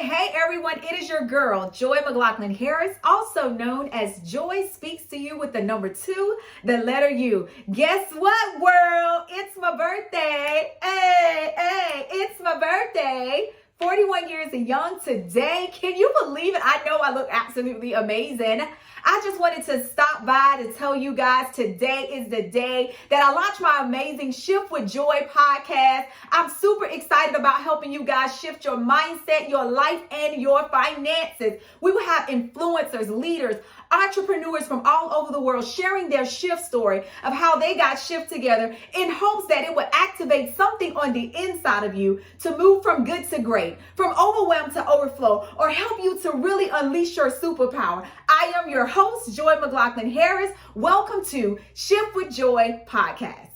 Hey everyone, it is your girl, Joy McLaughlin Harris, also known as Joy Speaks to You with the number 2, the letter U. Guess what, world? It's my birthday. Hey, it's my birthday. 41 years young today. Can you believe it? I know I look absolutely amazing. I just wanted to stop by to tell you guys today is the day that I launched my amazing Shift with Joy podcast. I'm super excited about helping you guys shift your mindset, your life, and your finances. We will have influencers, leaders, entrepreneurs from all over the world sharing their shift story of how they got shift together in hopes that it would activate something on the inside of you to move from good to great, from overwhelm to overflow, or help you to really unleash your superpower. I am your host, Joy McLaughlin Harris. Welcome to Shift with Joy podcast.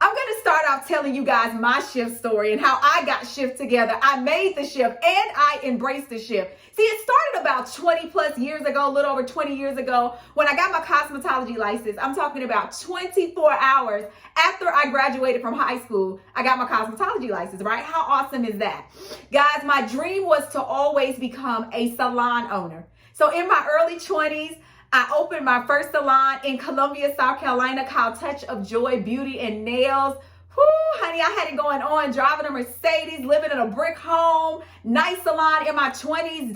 I'm going to start off telling you guys my shift story and how I got shift together. I made the shift and I embraced the shift. See, it started about 20 plus years ago, a little over 20 years ago, when I got my cosmetology license. I'm talking about 24 hours after I graduated from high school, I got my cosmetology license, right? How awesome is that? Guys, my dream was to always become a salon owner. So in my early 20s, I opened my first salon in Columbia, South Carolina called Touch of Joy Beauty and Nails. Whoo, honey, I had it going on, driving a Mercedes, living in a brick home, nice salon in my 20s,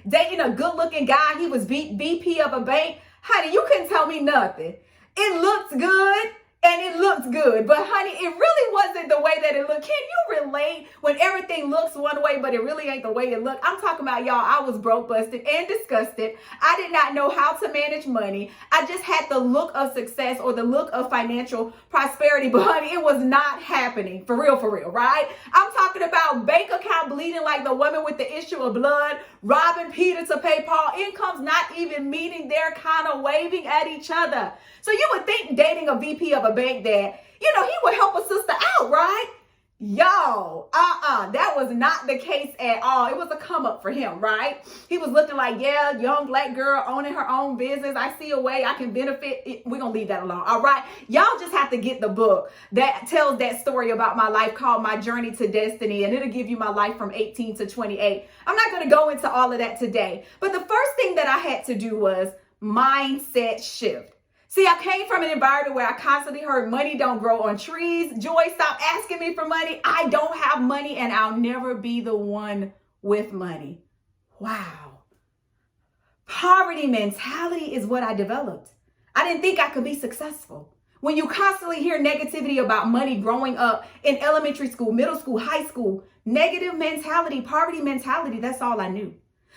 dating a good-looking guy. He was VP of a bank. Honey, you couldn't tell me nothing. It looked good. And it looks good, but honey, it really wasn't the way that it looked. Can you relate when everything looks one way, but it really ain't the way it looked? I'm talking about, y'all, I was broke, busted, and disgusted. I did not know how to manage money. I just had the look of success or the look of financial prosperity, but honey, it was not happening. For real, right? I'm talking about bank account bleeding like the woman with the issue of blood, robbing Peter to pay Paul, incomes not even meeting their kind of waving at each other. So you would think dating a VP of a bank that, he would help a sister out, right? Y'all, that was not the case at all. It was a come up for him, right? He was looking like, yeah, young black girl owning her own business. I see a way I can benefit. We're going to leave that alone, all right? Y'all just have to get the book that tells that story about my life called My Journey to Destiny, and it'll give you my life from 18 to 28. I'm not going to go into all of that today, but the first thing that I had to do was mindset shift. See, I came from an environment where I constantly heard money don't grow on trees. Joy, stop asking me for money. I don't have money and I'll never be the one with money. Wow. Poverty mentality is what I developed. I didn't think I could be successful. When you constantly hear negativity about money growing up in elementary school, middle school, high school, negative mentality, poverty mentality, that's all I knew.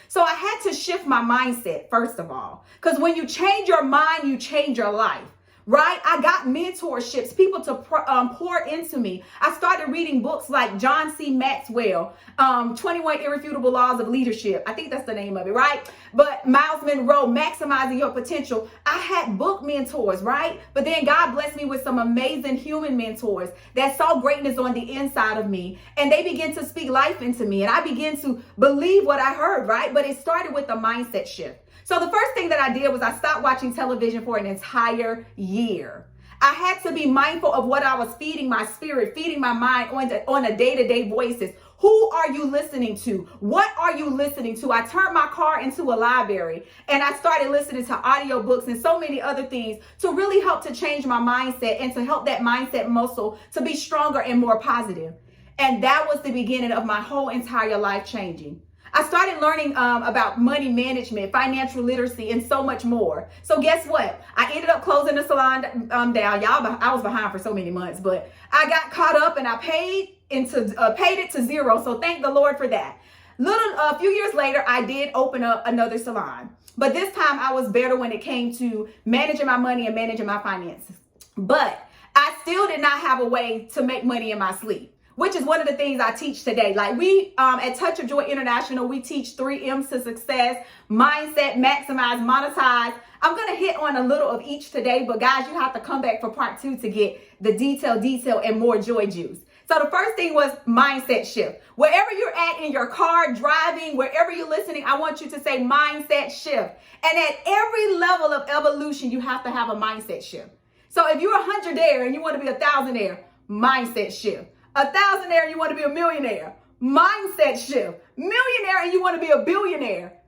So I had to shift my mindset, first of all, because when you change your mind, you change your life, right? I got mentorships, people to pour into me. I started reading books like John C. Maxwell, 21 Irrefutable Laws of Leadership. I think that's the name of it, right? But Miles Monroe, Maximizing Your Potential. I had book mentors, right? But then God blessed me with some amazing human mentors that saw greatness on the inside of me. And they began to speak life into me. And I began to believe what I heard, right? But it started with a mindset shift. So the first thing that I did was I stopped watching television for an entire year. I had to be mindful of what I was feeding my spirit, feeding my mind on a day-to-day basis. Who are you listening to? What are you listening to? I turned my car into a library and I started listening to audiobooks and so many other things to really help to change my mindset and to help that mindset muscle to be stronger and more positive. And that was the beginning of my whole entire life changing. I started learning about money management, financial literacy, and so much more. So guess what? I ended up closing the salon down. Y'all, I was behind for so many months, but I got caught up and I paid it to zero. So thank the Lord for that. A few years later, I did open up another salon, but this time I was better when it came to managing my money and managing my finances. But I still did not have a way to make money in my sleep, which is one of the things I teach today. Like we at Touch of Joy International, we teach 3 M's to success: mindset, maximize, monetize. I'm going to hit on a little of each today, but guys, you have to come back for part 2 to get the detail, and more joy juice. So the first thing was mindset shift. Wherever you're at in your car, driving, wherever you're listening, I want you to say mindset shift. And at every level of evolution, you have to have a mindset shift. So if you're a 100-aire and you want to be a 1,000-aire, mindset shift. A 1,000-aire, you want to be a millionaire, Mindset shift. Millionaire and you want to be a billionaire.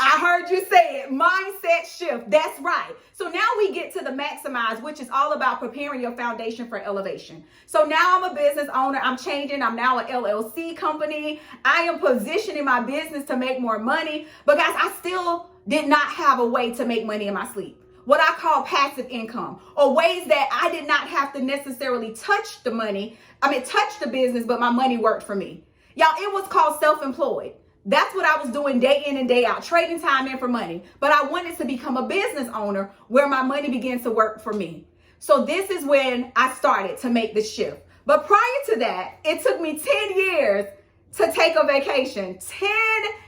I heard you say it. Mindset shift. That's right. So now we get to the maximize, which is all about preparing your foundation for elevation. So now I'm a business owner. I'm changing. I'm now an LLC company. I am positioning my business to make more money. But guys, I still did not have a way to make money in my sleep. What I call passive income, or ways that I did not have to necessarily touch the money. Touch the business, but my money worked for me. Y'all, it was called self-employed. That's what I was doing day in and day out, trading time in for money. But I wanted to become a business owner where my money began to work for me. So this is when I started to make the shift. But prior to that, it took me 10 years to take a vacation. 10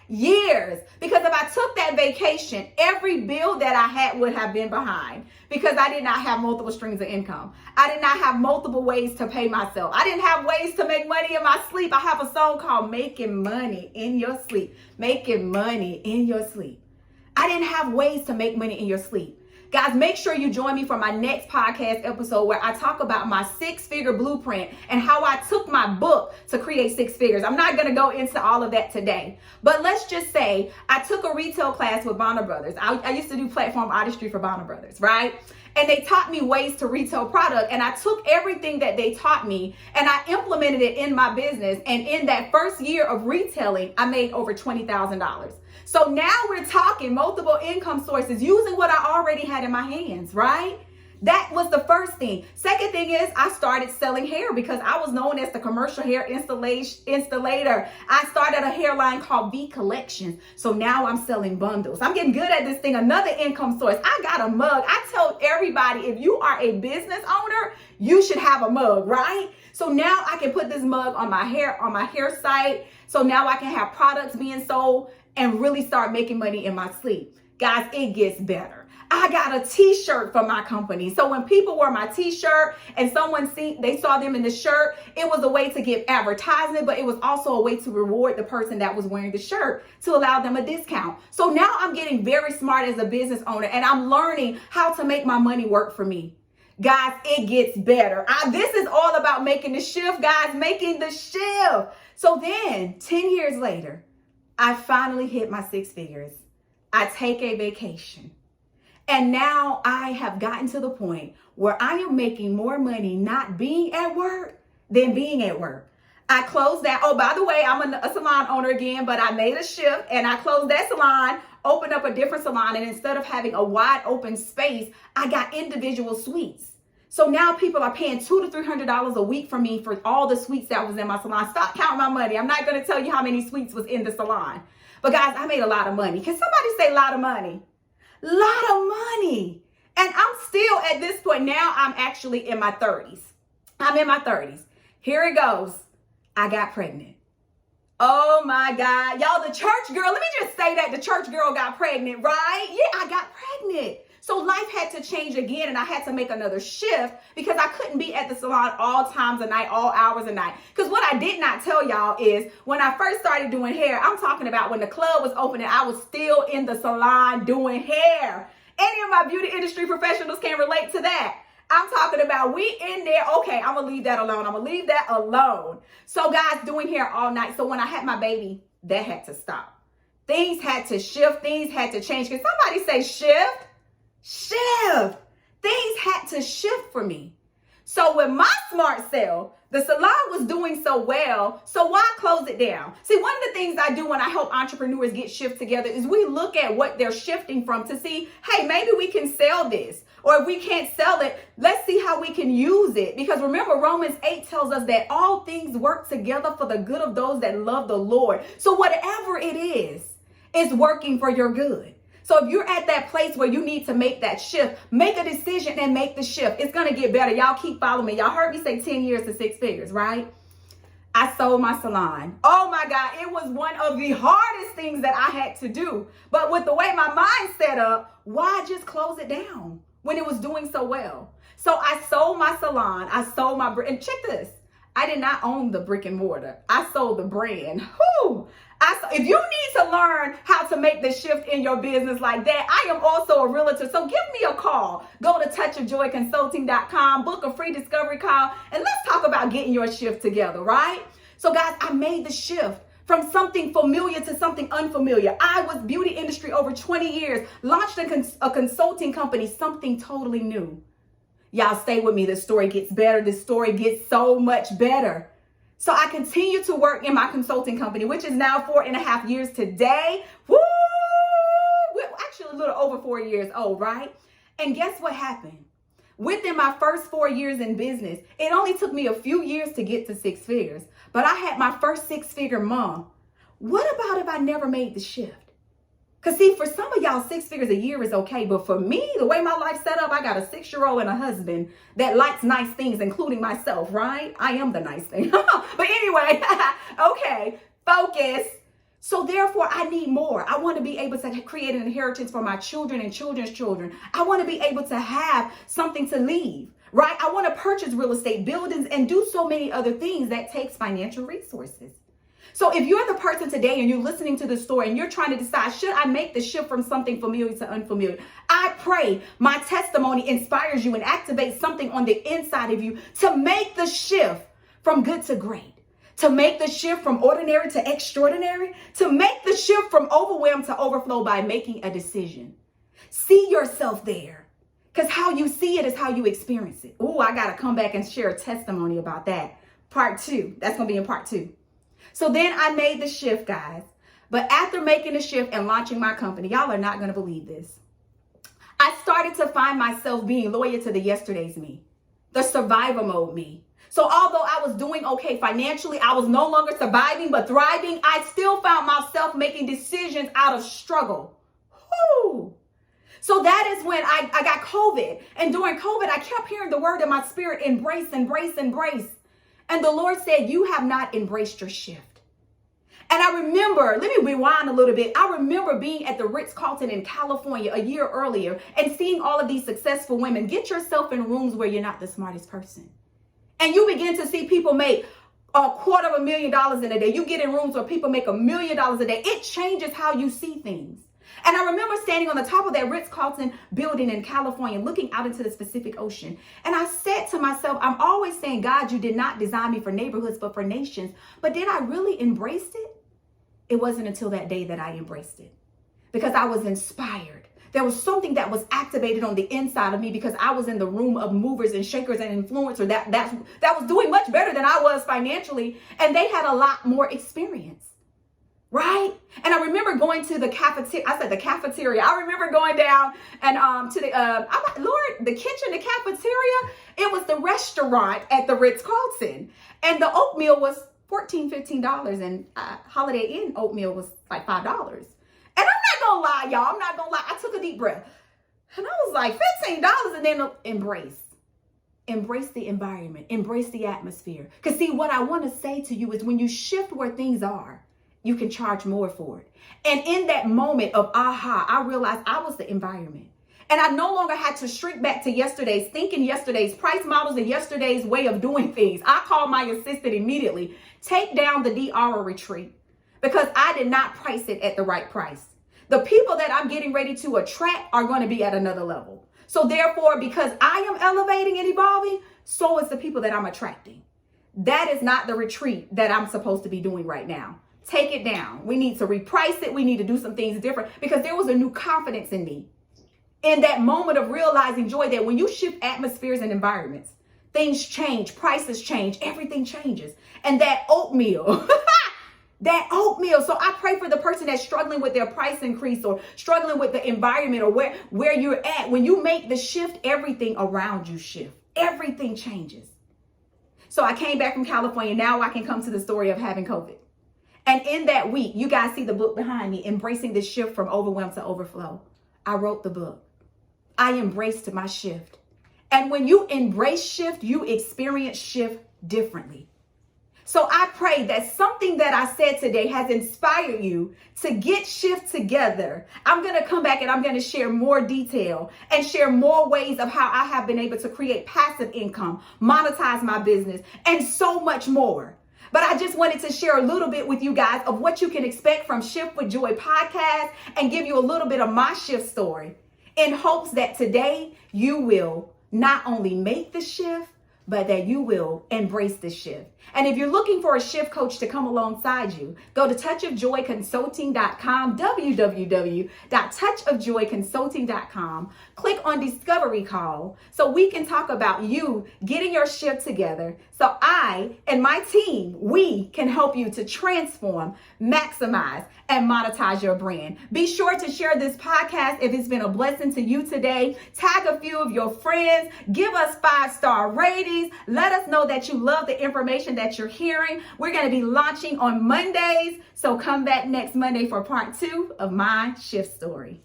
years. Because if I took that vacation, every bill that I had would have been behind, because I did not have multiple streams of income. I did not have multiple ways to pay myself. I didn't have ways to make money in my sleep. I have a song called Making Money in Your Sleep. Making money in your sleep. I didn't have ways to make money in your sleep. Guys, make sure you join me for my next podcast episode where I talk about my 6-figure blueprint and how I took my book to create 6 figures. I'm not going to go into all of that today, but let's just say I took a retail class with Bonner Brothers. I used to do platform artistry for Bonner Brothers, right? And they taught me ways to retail product, and I took everything that they taught me and I implemented it in my business. And in that first year of retailing, I made over $20,000. So now we're talking multiple income sources using what I already had in my hands, right? That was the first thing. Second thing is I started selling hair because I was known as the commercial hair installator. I started a hairline called V Collections. So now I'm selling bundles. I'm getting good at this thing. Another income source. I got a mug. I tell everybody, if you are a business owner, you should have a mug, right? So now I can put this mug on my hair site. So now I can have products being sold and really start making money in my sleep. Guys, it gets better. I got a t-shirt for my company. So when people wear my t-shirt and they saw them in the shirt, it was a way to give advertisement, but it was also a way to reward the person that was wearing the shirt to allow them a discount. So now I'm getting very smart as a business owner and I'm learning how to make my money work for me. Guys, it gets better. This is all about making the shift, guys, making the shift. So then 10 years later, I finally hit my 6 figures. I take a vacation. And now I have gotten to the point where I am making more money not being at work than being at work. I closed that. Oh, by the way, I'm a salon owner again, but I made a shift and I closed that salon, opened up a different salon. And instead of having a wide open space, I got individual suites. So now people are paying $200 to $300 a week for me for all the suites that was in my salon. Stop counting my money. I'm not going to tell you how many suites was in the salon. But guys, I made a lot of money. Can somebody say a lot of money? Lot of money. And I'm still at this point now, I'm actually in my 30s. I'm in my 30s. Here it goes. I got pregnant. Oh my God. Y'all, the church girl, let me just say that the church girl got pregnant, right? Yeah, I got pregnant. So life had to change again and I had to make another shift because I couldn't be at the salon all times of night, all hours of night. Because what I did not tell y'all is when I first started doing hair, I'm talking about when the club was opening, I was still in the salon doing hair. Any of my beauty industry professionals can relate to that. I'm talking about we in there. Okay, I'm going to leave that alone. I'm going to leave that alone. So guys, doing hair all night. So when I had my baby, that had to stop. Things had to shift. Things had to change. Can somebody say shift? Shift. Things had to shift for me. So with my smart sale, the salon was doing so well. So why close it down? See, one of the things I do when I help entrepreneurs get shift together is we look at what they're shifting from to see, hey, maybe we can sell this. Or if we can't sell it, let's see how we can use it. Because remember, Romans 8 tells us that all things work together for the good of those that love the Lord. So whatever it is working for your good. So if you're at that place where you need to make that shift, make a decision and make the shift. It's going to get better. Y'all keep following me. Y'all heard me say 10 years to 6 figures, right? I sold my salon. Oh my God, it was one of the hardest things that I had to do. But with the way my mind set up, why just close it down when it was doing so well? So I sold my salon. I sold my, and check this. I did not own the brick and mortar. I sold the brand. Whew. If you need to learn how to make the shift in your business like that, I am also a realtor. So give me a call. Go to touchofjoyconsulting.com, book a free discovery call, and let's talk about getting your shift together, right? So guys, I made the shift from something familiar to something unfamiliar. I was beauty industry over 20 years, launched a consulting company, something totally new. Y'all stay with me. The story gets better. The story gets so much better. So I continue to work in my consulting company, which is now 4.5 years today. Woo! We're actually a little over 4 years old, right? And guess what happened? Within my first 4 years in business, it only took me a few years to get to 6 figures, but I had my first 6-figure month. What about if I never made the shift? Because see, for some of y'all, 6 figures a year is okay. But for me, the way my life's set up, I got a 6-year-old and a husband that likes nice things, including myself, right? I am the nice thing. But anyway, okay, focus. So therefore, I need more. I want to be able to create an inheritance for my children and children's children. I want to be able to have something to leave, right? I want to purchase real estate, buildings, and do so many other things that takes financial resources. So if you're the person today and you're listening to this story and you're trying to decide, should I make the shift from something familiar to unfamiliar? I pray my testimony inspires you and activates something on the inside of you to make the shift from good to great, to make the shift from ordinary to extraordinary, to make the shift from overwhelmed to overflow by making a decision. See yourself there, because how you see it is how you experience it. Oh, I got to come back and share a testimony about that. Part 2. That's going to be in part 2. So then I made the shift, guys. But after making the shift and launching my company, y'all are not going to believe this. I started to find myself being loyal to the yesterday's me, the survival mode me. So although I was doing okay financially, I was no longer surviving but thriving. I still found myself making decisions out of struggle. Whew. So that is when I got COVID. And during COVID, I kept hearing the word in my spirit, embrace, embrace, embrace. And the Lord said, you have not embraced your shift. And I remember, let me rewind a little bit. I remember being at the Ritz-Carlton in California a year earlier and seeing all of these successful women. Get yourself in rooms where you're not the smartest person. And you begin to see people make $250,000 in a day. You get in rooms where people make $1 million a day. It changes how you see things. And I remember standing on the top of that Ritz-Carlton building in California, looking out into the Pacific Ocean. And I said to myself, I'm always saying, God, you did not design me for neighborhoods, but for nations. But did I really embrace it? It wasn't until that day that I embraced it, because I was inspired. There was something that was activated on the inside of me because I was in the room of movers and shakers and influencers that was doing much better than I was financially. And they had a lot more experience. Right? And I remember going to the cafeteria. I said the cafeteria. I remember going down and to the the kitchen, the cafeteria. It was the restaurant at the Ritz-Carlton, and the oatmeal was $15 and Holiday Inn oatmeal was like $5. And I'm not gonna lie, y'all. I'm not gonna lie. I took a deep breath, and I was like $15, and then embrace the environment, embrace the atmosphere. Because see, what I want to say to you is, when you shift where things are, you can charge more for it. And in that moment of aha, I realized I was the environment. And I no longer had to shrink back to yesterday's thinking, yesterday's price models, and yesterday's way of doing things. I called my assistant immediately, take down the DR retreat, because I did not price it at the right price. The people that I'm getting ready to attract are going to be at another level. So therefore, because I am elevating and evolving, so is the people that I'm attracting. That is not the retreat that I'm supposed to be doing right now. Take it down. We need to reprice it. We need to do some things different, because there was a new confidence in me in that moment of realizing, Joy, that when you shift atmospheres and environments, things change, prices change, everything changes. And that oatmeal, that oatmeal. So I pray for the person that's struggling with their price increase or struggling with the environment or where you're at. When you make the shift, everything around you shift. Everything changes. So I came back from California. Now I can come to the story of having COVID. And in that week, you guys see the book behind me, Embracing the Shift from Overwhelmed to Overflow. I wrote the book. I embraced my shift. And when you embrace shift, you experience shift differently. So I pray that something that I said today has inspired you to get shift together. I'm going to come back and I'm going to share more detail and share more ways of how I have been able to create passive income, monetize my business, and so much more. But I just wanted to share a little bit with you guys of what you can expect from Shift with Joy podcast and give you a little bit of my shift story in hopes that today you will not only make the shift, but that you will embrace the shift. And if you're looking for a shift coach to come alongside you, go to touchofjoyconsulting.com, www.touchofjoyconsulting.com. Click on Discovery Call so we can talk about you getting your shift together. So I and my team, we can help you to transform, maximize, and monetize your brand. Be sure to share this podcast if it's been a blessing to you today. Tag a few of your friends. Give us 5-star ratings. Let us know that you love the information that you're hearing. We're going to be launching on Mondays, so come back next Monday for part 2 of my shift story.